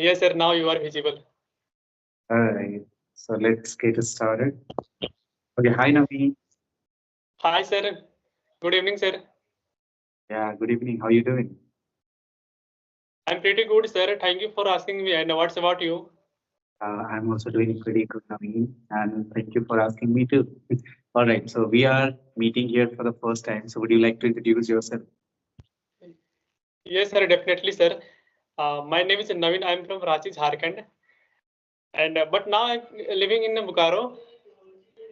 Yes, sir. Now you are visible. All right, so let's get started. Okay, hi Naveen. Hi, sir. Good evening, sir. Yeah, good evening. How you doing? I'm pretty good, sir. Thank you for asking me. And what's about you? I'm also doing pretty good, Naveen, and thank you for asking me too. All right, so we are meeting here for the first time. So would you like to introduce yourself? Yes, sir. Definitely, sir. My name is Naveen. I'm from Ranchi, Jharkhand, and but now I'm living in Bokaro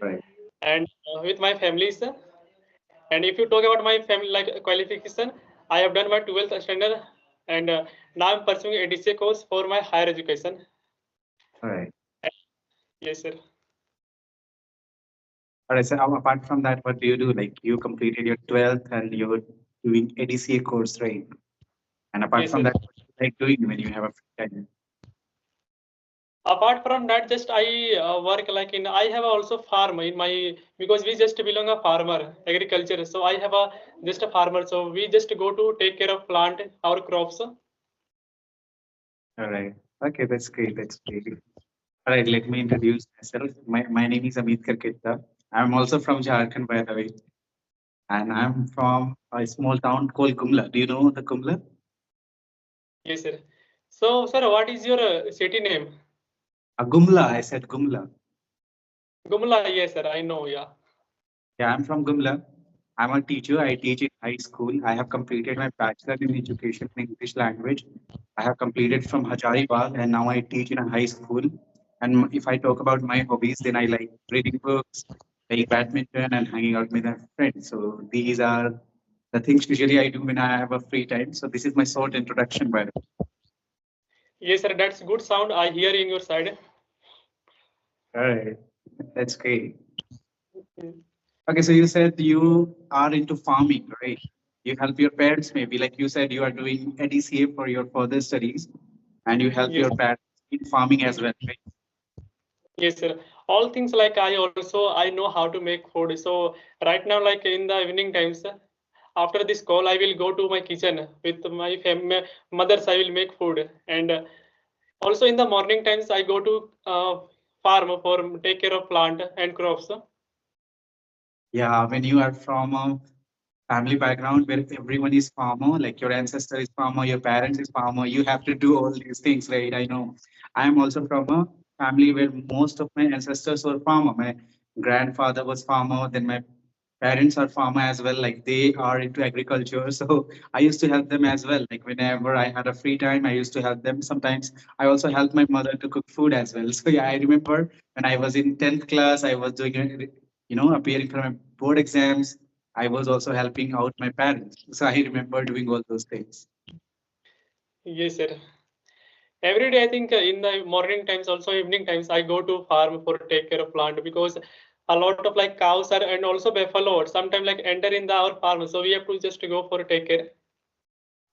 Right. and with my family, sir. And if you talk about my family like qualification, I have done my 12th standard, and now I'm pursuing a DCA course for my higher education. All right. Yes, sir. All right. So apart from that, what do you do? Like you completed your 12th and you're doing ADCA course, right? And apart Yes, from sir. that, what do you like doing when you have a free time? Apart from that, just I work like in I have also farm in my because we just belong a farmer agriculture. So I have a just a farmer. So we just go to take care of plant our crops. All right. Okay, that's great. That's great. All right, let me introduce myself. My name is Amit Karketa. I'm also from Jharkhand, by the way, and I'm from a small town called GUMLA. Do you know the GUMLA? Yes, sir. So sir, what is your city name? GUMLA, I said GUMLA. Gumla. Yes, sir. I know. Yeah. Yeah, I'm from GUMLA. I'm a teacher. I teach in high school. I have completed my bachelor in education in English language. I have completed from Hazaribagh, and now I teach in a high school. And if I talk about my hobbies, then I like reading books, playing badminton, and hanging out with my friends. So these are the things usually I do when I have a free time. So this is my short introduction, by the Yes, sir. That's good sound I hear in your side. way. All right, that's great. Mm. Okay, so you said you are into farming, right? You help your parents, maybe like you said, you are doing ADCA for your further studies, and you help Yes. your parents in farming as well, right? Yes, sir. All things like I know how to make food. So right now, like in the evening times, after this call, I will go to my kitchen with my mothers. I will make food, and also in the morning times, I go to farm for take care of plant and crops. Yeah, when you are from a family background where everyone is farmer, like your ancestor is farmer, your parents is farmer, you have to do all these things, right? I know. I am also from a family where most of my ancestors were farmer. My grandfather was farmer, then my parents are farmer as well, like they are into agriculture. So I used to help them as well. Like whenever I had a free time, I used to help them. Sometimes I also helped my mother to cook food as well. So yeah, I remember when I was in 10th class, I was doing, appearing for my board exams. I was also helping out my parents. So I remember doing all those things. Yes, sir. Every day, I think in the morning times, also evening times, I go to farm for take care of plant because a lot of like cows are and also buffalo sometimes like enter in the our farm. So we have to just go for take care.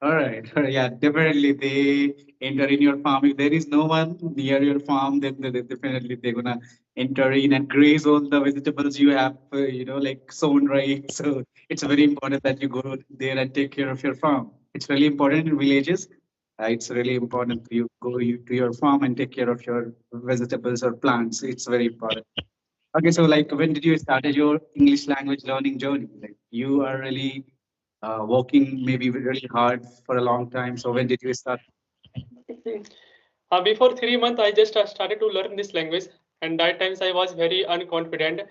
All right. Yeah, definitely they enter in your farm. If there is no one near your farm, then definitely they're gonna enter in and graze all the vegetables you have, like sown, right? So it's very important that you go there and take care of your farm. It's really important in villages. It's really important you go to your farm and take care of your vegetables or plants. It's very important. Okay, so like when did you started your English language learning journey? Like you are really working maybe really hard for a long time. So when did you start? Before 3 months, I just started to learn this language, and that times I was very unconfident.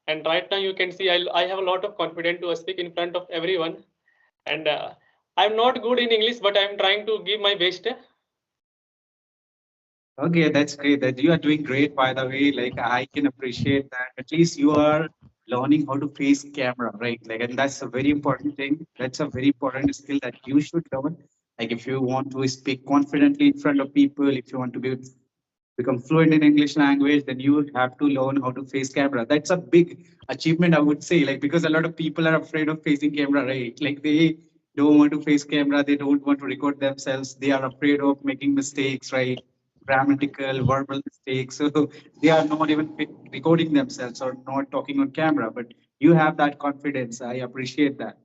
And right now, you can see I have a lot of confidence to speak in front of everyone. And I'm not good in English, but I'm trying to give my best. Okay, that's great. That you are doing great, by the way. Like I can appreciate that. At least you are learning how to face camera, right? Like, and that's a very important thing. That's a very important skill that you should learn. Like, if you want to speak confidently in front of people, if you want to become fluent in English language, then you have to learn how to face camera. That's a big achievement, I would say. Like, because a lot of people are afraid of facing camera, right? Like, they don't want to face camera. They don't want to record themselves. They are afraid of making mistakes, right? Grammatical, verbal mistakes. So they are not even recording themselves or not talking on camera. But you have that confidence. I appreciate that.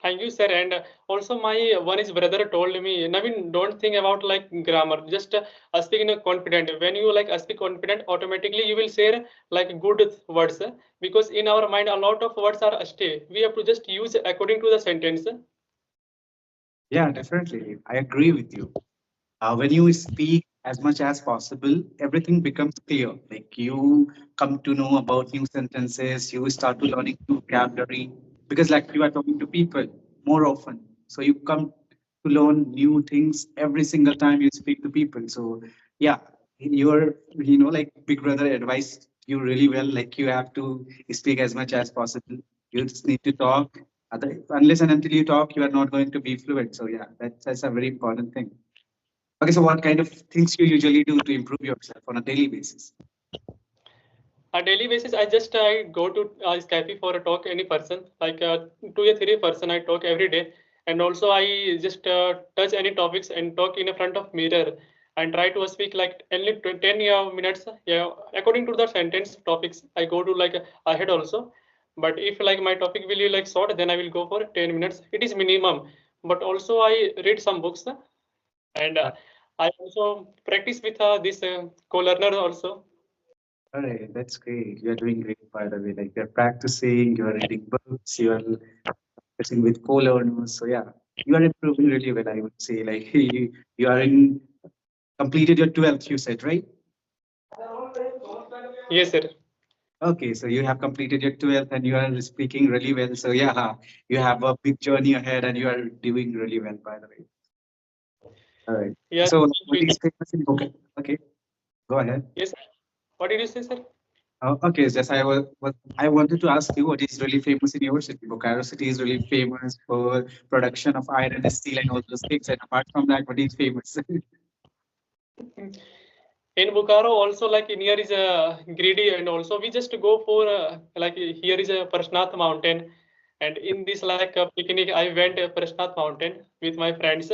Thank you, sir. And also, my one is brother told me, Naveen, don't think about like grammar. Just speak in a confident. When you like speak confident, automatically you will say like good words, because in our mind a lot of words are stay. We have to just use according to the sentence. Yeah, definitely. I agree with you. When you speak as much as possible, everything becomes clear. Like you come to know about new sentences, you start to learning new vocabulary because like you are talking to people more often. So you come to learn new things every single time you speak to people. So yeah, your like big brother advised you really well. Like you have to speak as much as possible. You just need to talk. Unless and until you talk, you are not going to be fluent. So yeah, that's a very important thing. Okay, so what kind of things you usually do to improve yourself on a daily basis? A daily basis, I go to Skype for a talk any person like 2 or 3 person I talk every day, and also I just touch any topics and talk in a front of mirror and try to speak like only 10 minutes. Yeah, according to the sentence topics, I go to like ahead also. But if like my topic will be like short, then I will go for 10 minutes. It is minimum. But also I read some books and I also practice with this co-learner also. All right, that's great. You're doing great, by the way. Like you're practicing, you're reading books, you're practicing with co-learners. So yeah, you are improving really well, I would say. Like you are in completed your 12th, you said, right? Yes, sir. Okay, so you have completed your 12th and you are speaking really well. So yeah, you have a big journey ahead and you are doing really well, by the way. All right. Yes, So thank what you. is famous in okay, okay, go ahead. Yes. What did you say, sir? Okay, just I wanted to ask you what is really famous in your city. Bokaro city is really famous for production of iron, steel, and all those things. And apart from that, what is famous? In Bokaro, also like in here is a greedy, and also we just go for like here is a Prashnath mountain, and in this like picnic, I went Prashnath mountain with my friends,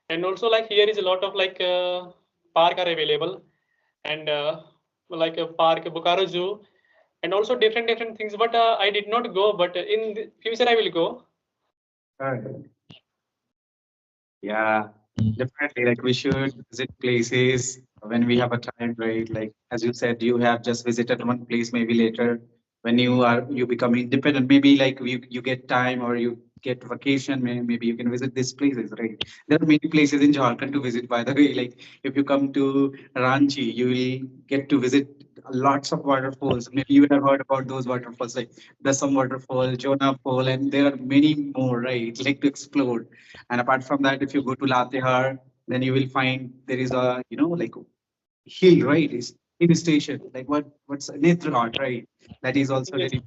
and also like here is a lot of like park are available, and like a park, Bokaro Zoo, and also different things. But I did not go, but in the future I will go. Alright. Yeah, definitely. Like we should visit places when we have a time, right? Like as you said, you have just visited one place. Maybe later, when you become independent, maybe like you get time or you get vacation. Maybe you can visit these places, right? There are many places in Jharkhand to visit. By the way, like if you come to Ranchi, you will get to visit lots of waterfalls. Maybe you have heard about those waterfalls, like the some waterfall, Jonah Fall, and there are many more, right? Like to explore. And apart from that, if you go to Latehar, then you will find there is a, like hill, right? It's hill station. Like what's Netraghat, right? That is also Yes. really,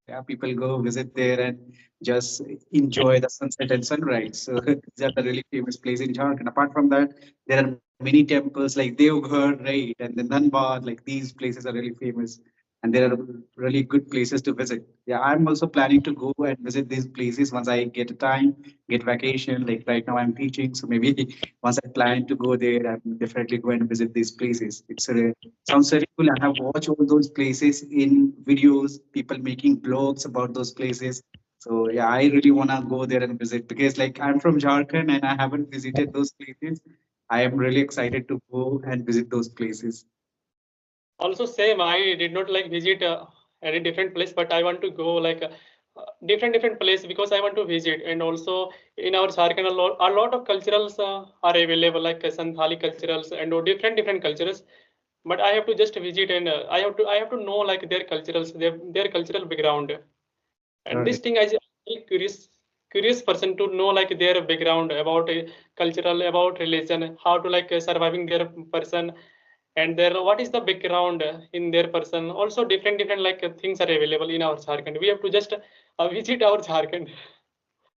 yeah, people go visit there and just enjoy the sunset and sunrise. So these are the really famous place in Jharkhand. Apart from that, there are many temples like Devghar, right? And the Dhanbad, like these places are really famous. And there are really good places to visit. Yeah, I'm also planning to go and visit these places once I get time, get vacation. Like right now I'm teaching, so maybe once I plan to go there, I'm definitely going to visit these places. Sounds very cool. I have watched all those places in videos, people making blogs about those places. So yeah, I really wanna go there and visit because like I'm from Jharkhand and I haven't visited those places. I am really excited to go and visit those places. Also same, I did not like visit any different place, but I want to go like different place because I want to visit. And also in our Jharkhand, a lot of culturals are available, like Santhali culturals and different cultures. But I have to just visit, and I have to know like their culturals, their cultural background. And this Right. thing, I am very curious person to know like their background about cultural, about religion, how to like surviving their person, and their what is the background in their person. Also different like things are available in our Jharkhand. We have to just visit our Jharkhand.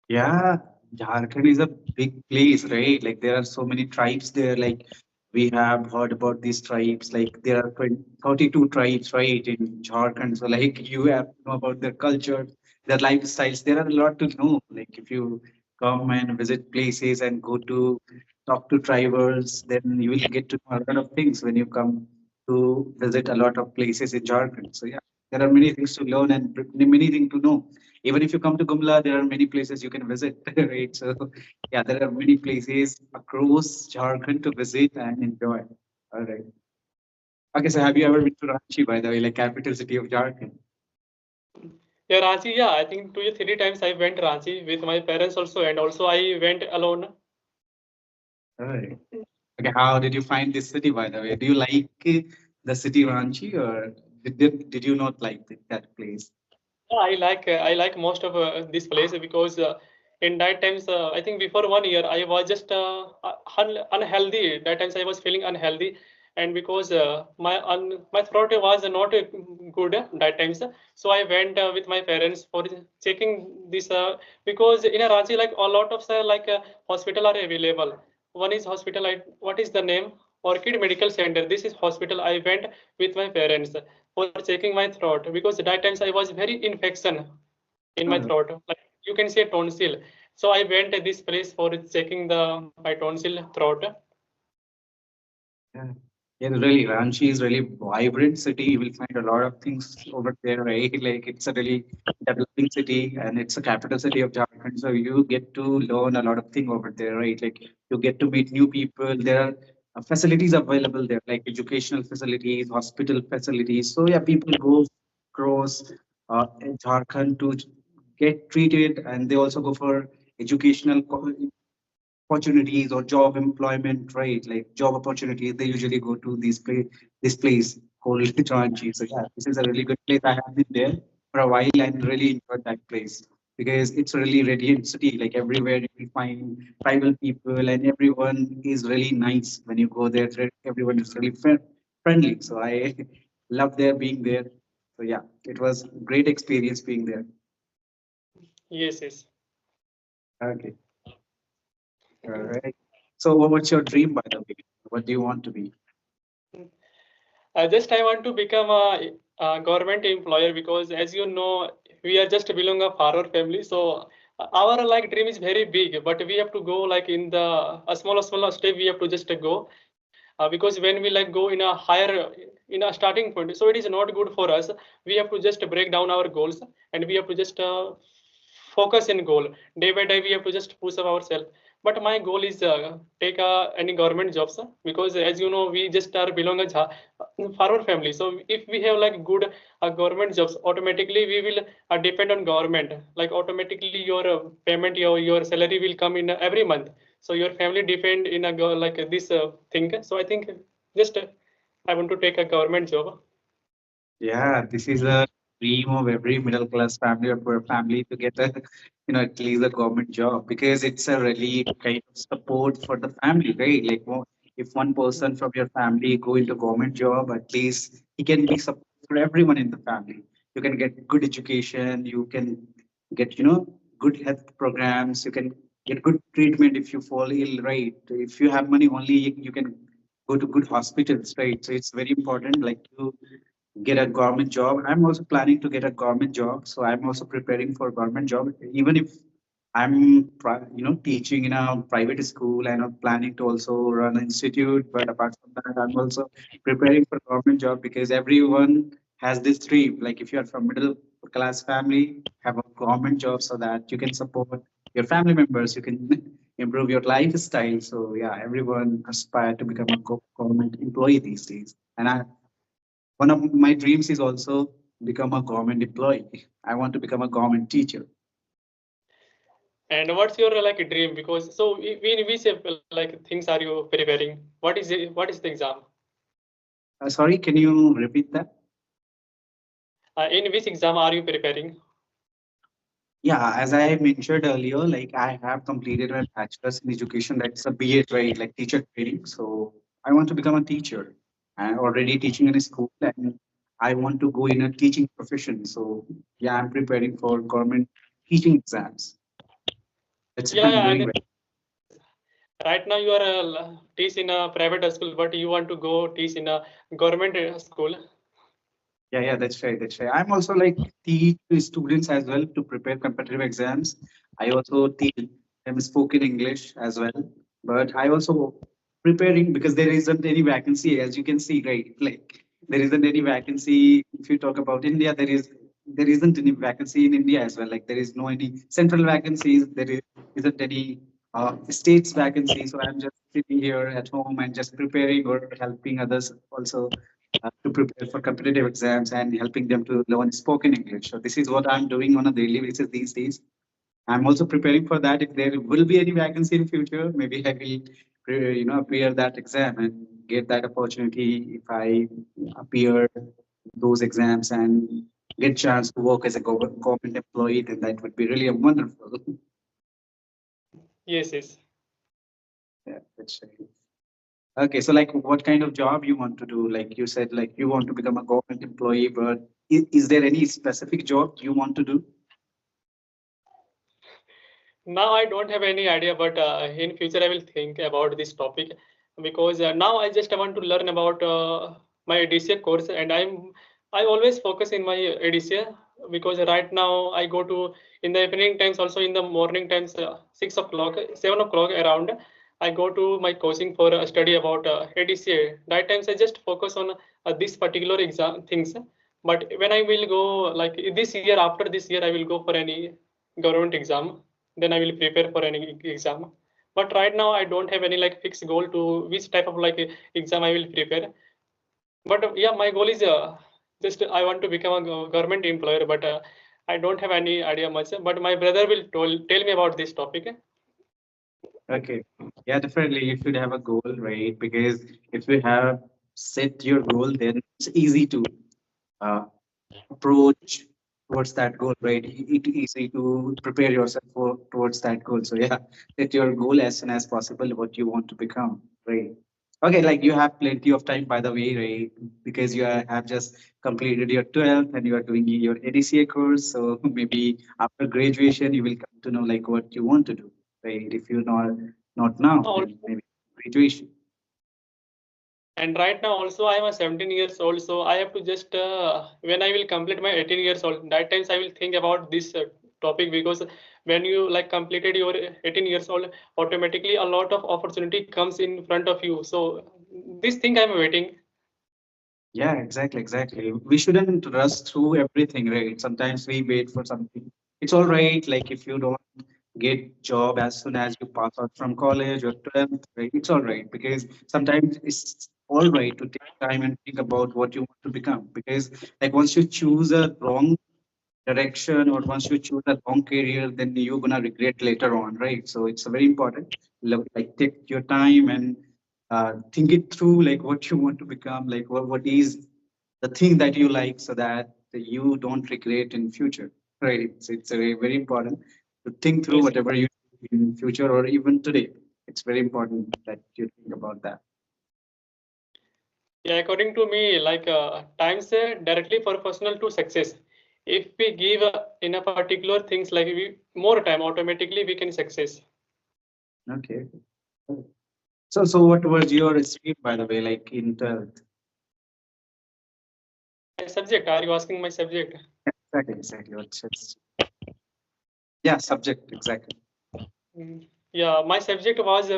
Yeah, Jharkhand is a big place, right? Like there are so many tribes there. Like we have heard about these tribes. Like there are 20, 32 tribes, right, in Jharkhand. So like you have to know about their culture, their lifestyles. There are a lot to know. Like if you come and visit places and go to talk to tribals, then you will get to know a lot of things when you come to visit a lot of places in Jharkhand. So yeah, there are many things to learn and many things to know. Even if you come to Gumla, there are many places you can visit, right? So yeah, there are many places across Jharkhand to visit and enjoy. All right. Okay, so have you ever been to Ranchi, by the way, like capital city of Jharkhand? Yeah, Ranchi. Yeah, I think 2 or 3 times I went Ranchi with my parents also, and also I went alone. All right. Okay, how did you find this city, by the way? Do you like the city Ranchi, or did you not like that place? Yeah, I like most of this place because in that times I think before 1 year I was just unhealthy. That times I was feeling unhealthy, and because my throat was not good that times, so I went with my parents for checking this because in a Ranchi like a lot of hospital are available. One is hospital. What is the name? Orchid Medical Center. This is hospital. I went with my parents for checking my throat because that times I was very infection in my Oh, throat, like you can say tonsil. So I went at this place for checking the my tonsil throat. yeah. Yeah, really, Ranchi is really vibrant city. You will find a lot of things over there, right? Like it's a really developing city and it's a capital city of Jharkhand. So you get to learn a lot of things over there, right? Like you get to meet new people. There are facilities available there, like educational facilities, hospital facilities. So yeah, people go across Jharkhand to get treated, and they also go for educational opportunities or job employment, right? Like job opportunities, they usually go to this place called Ranchi. So yeah, this is a really good place. I have been there for a while and really enjoyed that place because it's a really radiant city. Like everywhere you will find tribal people and everyone is really nice when you go there. Everyone is really friendly. So I love there being there. So yeah, it was great experience being there. Yes, yes. Okay. All right. So what's your dream, by the way? What do you want to be? Just I want to become a government employer because, as you know, we are just belong a farmer family. So our like dream is very big, but we have to go like in the a smaller step. We have to just go because when we like go in a higher in a starting point, so it is not good for us. We have to just break down our goals and we have to just focus in goal day by day. We have to just push up ourselves, but my goal is take any government jobs because as you know we just are belong a farmer family. So if we have like good government jobs, automatically we will depend on government. Like automatically your payment, your salary will come in every month. So your family depend in a like this thing. So I think just I want to take a government job. Yeah, this is a dream of every middle class family or poor family to get a, at least a government job because it's a really kind of support for the family, right? Like if one person from your family go into government job, at least he can be support for everyone in the family. You can get good education, you can get, good health programs, you can get good treatment if you fall ill, right? If you have money only, you can go to good hospitals, right? So it's very important, like you get a government job. I'm also planning to get a government job, so I'm also preparing for a government job. Even if teaching in a private school, and I'm planning to also run an institute. But apart from that, I'm also preparing for government job because everyone has this dream. Like if you are from middle class family, have a government job so that you can support your family members, you can improve your lifestyle. So yeah, everyone aspire to become a government employee these days. And one of my dreams is also become a government employee. I want to become a government teacher. And what's your like dream? Because so in which like things are you preparing? What is it? What is the exam? Sorry, can you repeat that? In which exam are you preparing? Yeah, as I mentioned earlier, like I have completed my bachelor's in education. That's a BA, right? Like teacher training. So I want to become a teacher. I'm already teaching in a school, and I want to go in a teaching profession. So yeah, I'm preparing for government teaching exams. That's what Yeah, I'm yeah, doing and right. right now you are teach in a private school, but you want to go teach in a government school. Yeah, yeah, that's right. That's right. I'm also like teach students as well to prepare competitive exams. I also teach them spoken English as well. But I also preparing because there isn't any vacancy, as you can see, right? Like there isn't any vacancy. If you talk about India, there is. there isn't any vacancy in India as well. Like there is no any central vacancies. Isn't any states vacancy. So I'm just sitting here at home and just preparing or helping others also to prepare for competitive exams and helping them to learn spoken English. So this is what I'm doing on a daily basis these days. I'm also preparing for that. If there will be any vacancy in future, maybe I will, appear that exam and get that opportunity. If I appear those exams and get chance to work as a government employee, then that would be really a wonderful. Yes, yes. Yeah, that's right. Okay, so like, what kind of job you want to do? Like you said, like you want to become a government employee, but is there any specific job you want to do? Now I don't have any idea, but in future I will think about this topic, because now I just want to learn about my ADCA course, and I always focus in my ADCA, because right now I go to in the evening times, also in the morning times, 6 o'clock, 7 o'clock around. I go to my coaching for a study about ADCA. That times I just focus on this particular exam things. But when I will go, like this year, after this year, I will go for any government exam, then I will prepare for any exam. But right now I don't have any like fixed goal to which type of like exam I will prepare. But yeah, my goal is just I want to become a government employer, but I don't have any idea much. But my brother will tell me about this topic. Okay. Yeah, definitely. You should have a goal, right? Because if you have set your goal, then it's easy to uh, approach towards that goal, right? It easy to prepare yourself for towards that goal. So yeah, set your goal as soon as possible what you want to become, right? Okay, like you have plenty of time by the way, right? Because have just completed your 12th and you are doing your ADCA course. So maybe after graduation you will come to know like what you want to do, right? If you not now, then Also, maybe graduation. and right now also I am a 17 years old, so I have to just when I will complete my 18 years old, that times I will think about this topic, because when you like completed your 18 years old, automatically a lot of opportunity comes in front of you. So this thing I'm waiting. Yeah, exactly, exactly. We shouldn't rush through everything, right? Sometimes we wait for something. It's all right, like if you don't get job as soon as you pass out from college or 12th, right? It's all right because sometimes it's all right to take time and think about what you want to become. Because like once you choose a wrong direction or once you choose a wrong career, then you're gonna regret later on, right? So it's very important. Like take your time and think it through, like what you want to become, like what is the thing that you like, so that you don't regret in future, right? It's very important to think through Yes. whatever you do in future or even today. It's very important that you think about that. Yeah, according to me, like times directly for personal to success. If we give in a particular things like we more time, automatically we can success. Okay. So what was your stream, by the way, like in 12th? My subject, are you asking my subject? Exactly. Yeah, subject, exactly. Yeah, my subject was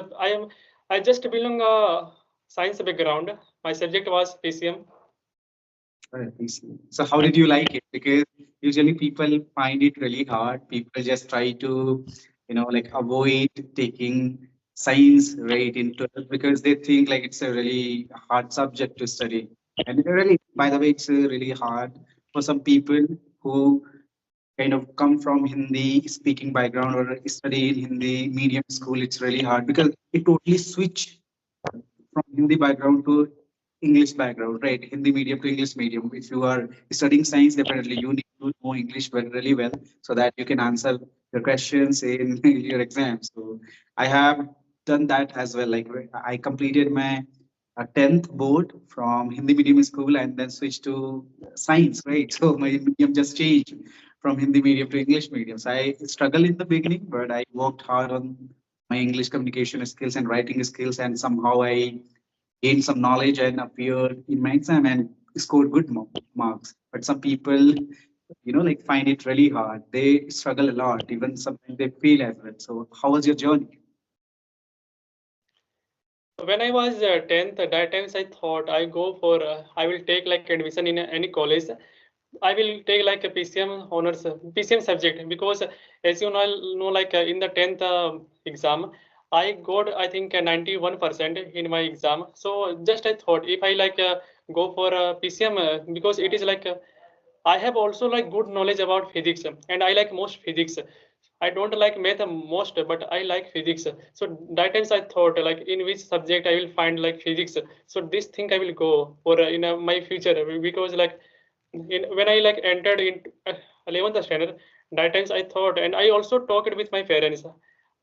I just belong a science background. My subject was PCM. Right, I see. So how did you like it? Because usually people find it really hard. People just try to, like avoid taking science right in 12th because they think like it's a really hard subject to study. And it really, by the way, it's really hard for some people who kind of come from Hindi speaking background or study in Hindi medium school. It's really hard because it totally switch from Hindi background to English background, right? Hindi medium to English medium. If you are studying science, definitely you need to know English really well so that you can answer the questions in your exam. So I have done that as well. Like I completed my 10th board from Hindi medium school and then switched to science, right? So my medium just changed from Hindi medium to English medium. So I struggled in the beginning, but I worked hard on my English communication skills and writing skills, and somehow I gained some knowledge and appeared in my exam and scored good marks. But some people, like find it really hard. They struggle a lot. Even sometimes they fail as well. So how was your journey? When I was 10th, at that times I thought I go for I will take like admission in any college. I will take like a PCM honors, PCM subject because as you know like in the 10th exam, I got I think 91% in my exam. So just I thought if I like go for PCM because it is like I have also like good knowledge about physics and I like most physics. I don't like math most, but I like physics. So that times I thought like in which subject I will find like physics. So this thing I will go for in my future because like when I like entered in 11th standard, that times I thought, and I also talked with my parents.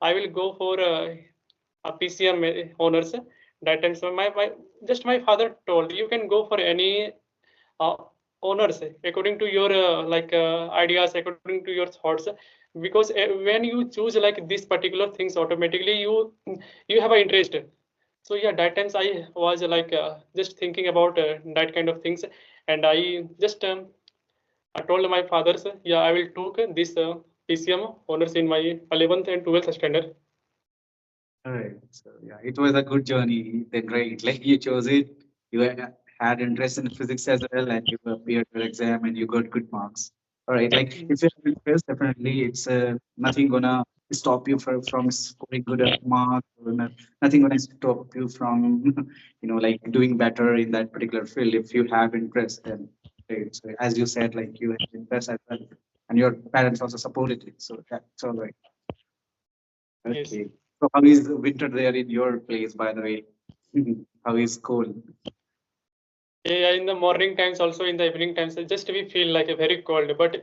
I will go for a PCM honors. That times my just my father told you can go for any uh, honors according to your ideas, according to your thoughts. Because when you choose like these particular things, automatically you have an interest. So yeah, that times I was like just thinking about that kind of things, and I just I told my fathers, yeah, I will took this PCM honors in my 11th and 12th standard. All right. So yeah, it was a good journey then, right? Like you chose it, you had interest in physics as well, and you appeared your exam and you got good marks. All right. Like if you have interest, definitely it's nothing gonna stop you from scoring good marks, or nothing gonna stop you from like doing better in that particular field if you have interest. Then right. So as you said, like you have interest as well, and your parents also supported it. So that's all right. Yes. Okay. So how is the winter there in your place, by the way? How is cold? Yeah, in the morning times, also in the evening times, just we feel like a very cold. But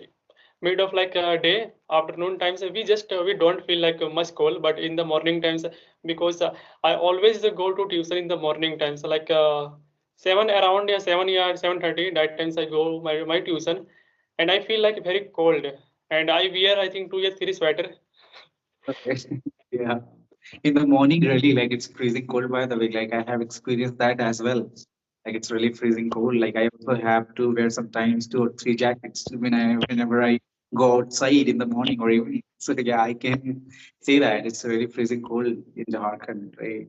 mid of like a day, afternoon times, we just we don't feel like much cold. But in the morning times, because I always go to tuition in the morning times, like seven around, yeah, 7 7:30. That times I go my tuition, and I feel like very cold, and I wear I think 2 or 3 sweater. Okay. Yeah. In the morning, really, like it's freezing cold, by the way. Like I have experienced that as well. Like it's really freezing cold. Like I also have to wear sometimes 2 or 3 jackets whenever I go outside in the morning or evening. So yeah, I can say that it's really freezing cold in Jharkhand, right?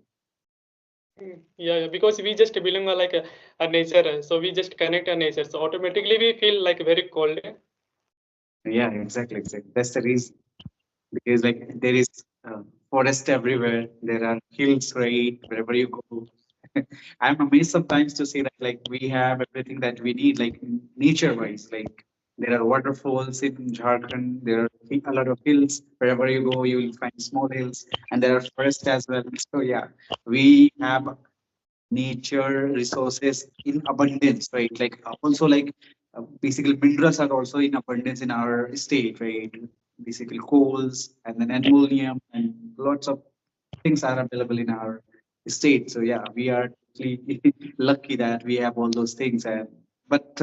Yeah, yeah, because we just belong like a nature, so we just connect a nature. So automatically we feel like very cold. Yeah, exactly, exactly. That's the reason. Because like there is forest everywhere, there are hills right wherever you go. I'm amazed sometimes to see that like we have everything that we need, like nature wise. Like there are waterfalls in Jharkhand, there are a lot of hills. Wherever you go you will find small hills, and there are forests as well. So yeah, we have nature resources in abundance, right? Like also like basically minerals are also in abundance in our state, right? Basically coals and then ammonium and lots of things are available in our state. So yeah, we are really lucky that we have all those things. And but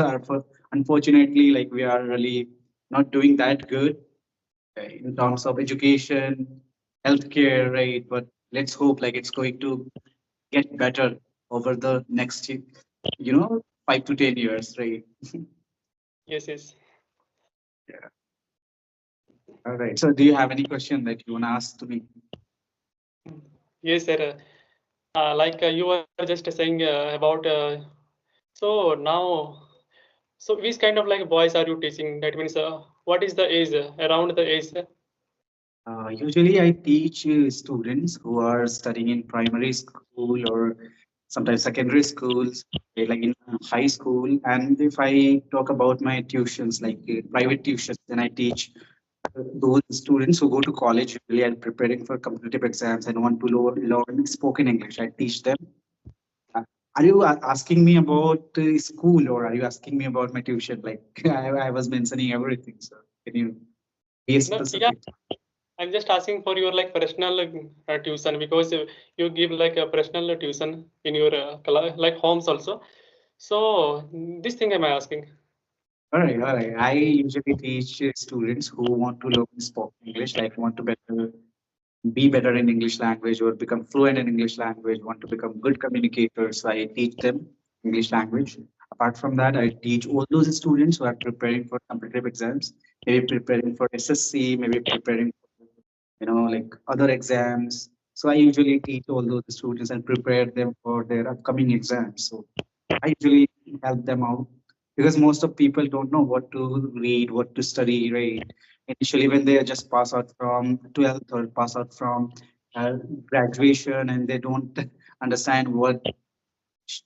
unfortunately, like we are really not doing that good in terms of education, healthcare, right? But let's hope like it's going to get better over the next, 5 to 10 years, right? Yes, yes. Yeah. All right. So, do you have any question that you want to ask to me? Yes, sir. Like you were just saying about so now, so which kind of like boys are you teaching? That means what is the age around the age? Usually, I teach students who are studying in primary school or sometimes secondary schools, like in high school. And if I talk about my tuitions, like private tuitions, then I teach those students who go to college really and preparing for competitive exams and want to learn spoken English. I teach them. Uh, Are you asking me about school, or are you asking me about my tuition? Like I was mentioning everything. So can you be No, yeah, specific? I'm just asking for your like personal tuition because you give like a personal tuition in your like homes also. So this thing am I asking? All right, all right. I usually teach students who want to learn spoken English, like want to be better in English language or become fluent in English language, want to become good communicators. So I teach them English language. Apart from that, I teach all those students who are preparing for competitive exams, maybe preparing for SSC, maybe preparing like other exams. So I usually teach all those students and prepare them for their upcoming exams. So I usually help them out. because most of people don't know what to read, what to study, right? Initially, when they just pass out from 12th or pass out from uh, graduation, and they don't understand what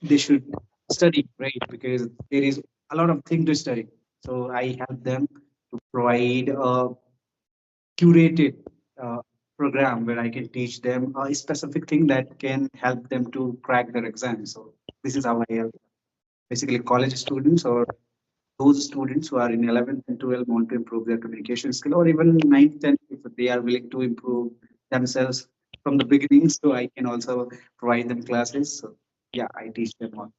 they should study, right? Because there is a lot of thing to study. So I help them to provide a curated uh, program where I can teach them a specific thing that can help them to crack their exam. So this is how I help basically college students or those students who are in 11th and 12th want to improve their communication skill, or even 9th, 10th, if they are willing to improve themselves from the beginning. So I can also provide them classes. So yeah, I teach them all.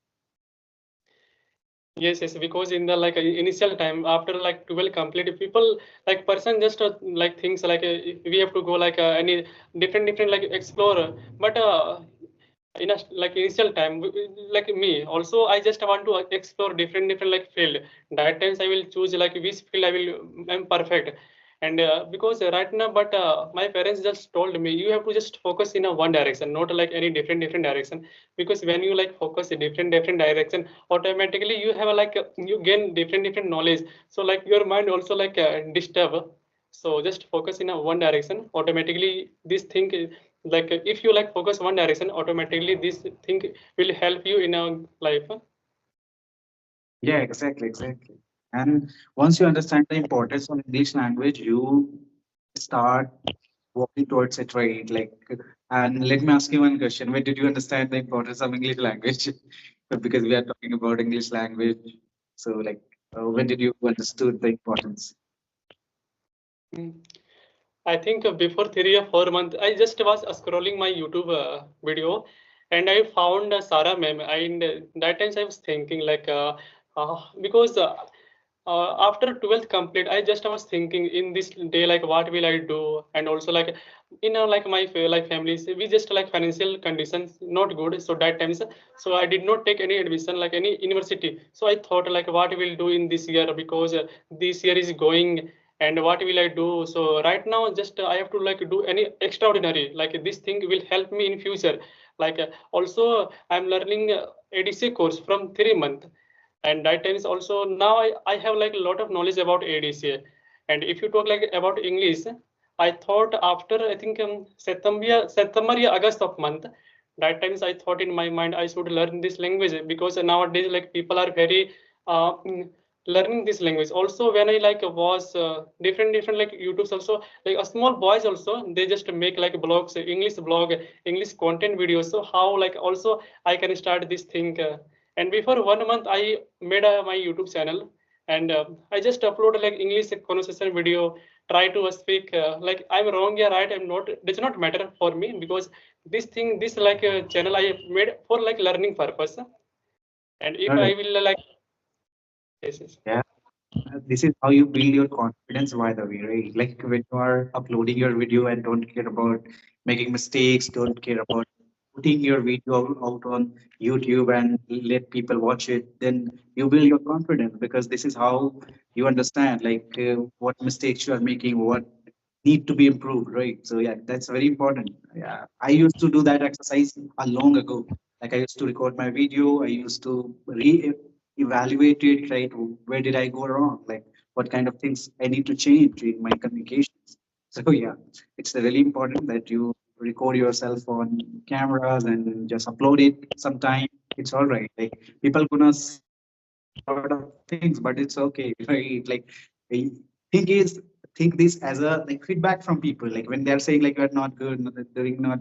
Yes, yes, because in the like initial time after like 12 complete, people like person just like things like we have to go like any different like explorer, but in a like initial time like me also I just want to explore different like field. That times I will choose like which field I will I'm perfect. And because right now, but my parents just told me you have to just focus in a one direction, not like any different direction. Because when you like focus in different direction, automatically you have a, like you gain different knowledge. So like your mind also like disturb. So just focus in a one direction. Automatically this thing like if you like focus one direction, automatically this thing will help you in a life. Yeah, exactly, exactly. And once you understand the importance of English language, you start walking towards it, right? Like, and let me ask you one question. When did you understand the importance of English language? Because we are talking about English language. So, like, when did you understood the importance? Mm. I think before 3 or 4 months, I just was scrolling my YouTube video, and I found Sarah meme. And that times I was thinking like, because after 12th complete, I just was thinking in this day like what will I do, and also like like my like families, we just like financial conditions not good. So that times, so I did not take any admission like any university. So I thought like what will do in this year, because this year is going, and what will I do. So right now just I have to like do any extraordinary, like this thing will help me in future. Like also I'm learning ADC course from 3 months, and that times also now I have like a lot of knowledge about ADCA. And if you talk like about English, I thought after I think September or August of month, that times I thought in my mind I should learn this language, because nowadays like people are very learning this language. Also when I like was different like YouTubes also, like a small boys also, they just make like blogs, English blog, English content videos. So how like also I can start this thing. And before 1 month I made my YouTube channel, and I just upload like English conversation video, try to speak like I'm wrong, yeah, right, I'm not, does not matter for me, because this thing, this like channel I made for like learning purpose. And if I Correct. will like, yes, yes. Yeah. This is how you build your confidence, by the way, right? Like when you are uploading your video and don't care about making mistakes, don't care about putting your video out on YouTube and let people watch it, then you build your confidence, because this is how you understand like what mistakes you are making, what need to be improved, right? So yeah, that's very important. Yeah, I used to do that exercise a long ago. Like I used to record my video, I used to evaluate it, right? Where did I go wrong? Like what kind of things I need to change in my communications. So yeah, it's really important that you record yourself on cameras and just upload it sometime. It's all right. Like people gonna say a lot of things, but it's okay, right? Like the thing is, think this as a like feedback from people. Like when they're saying like you're not good, doing not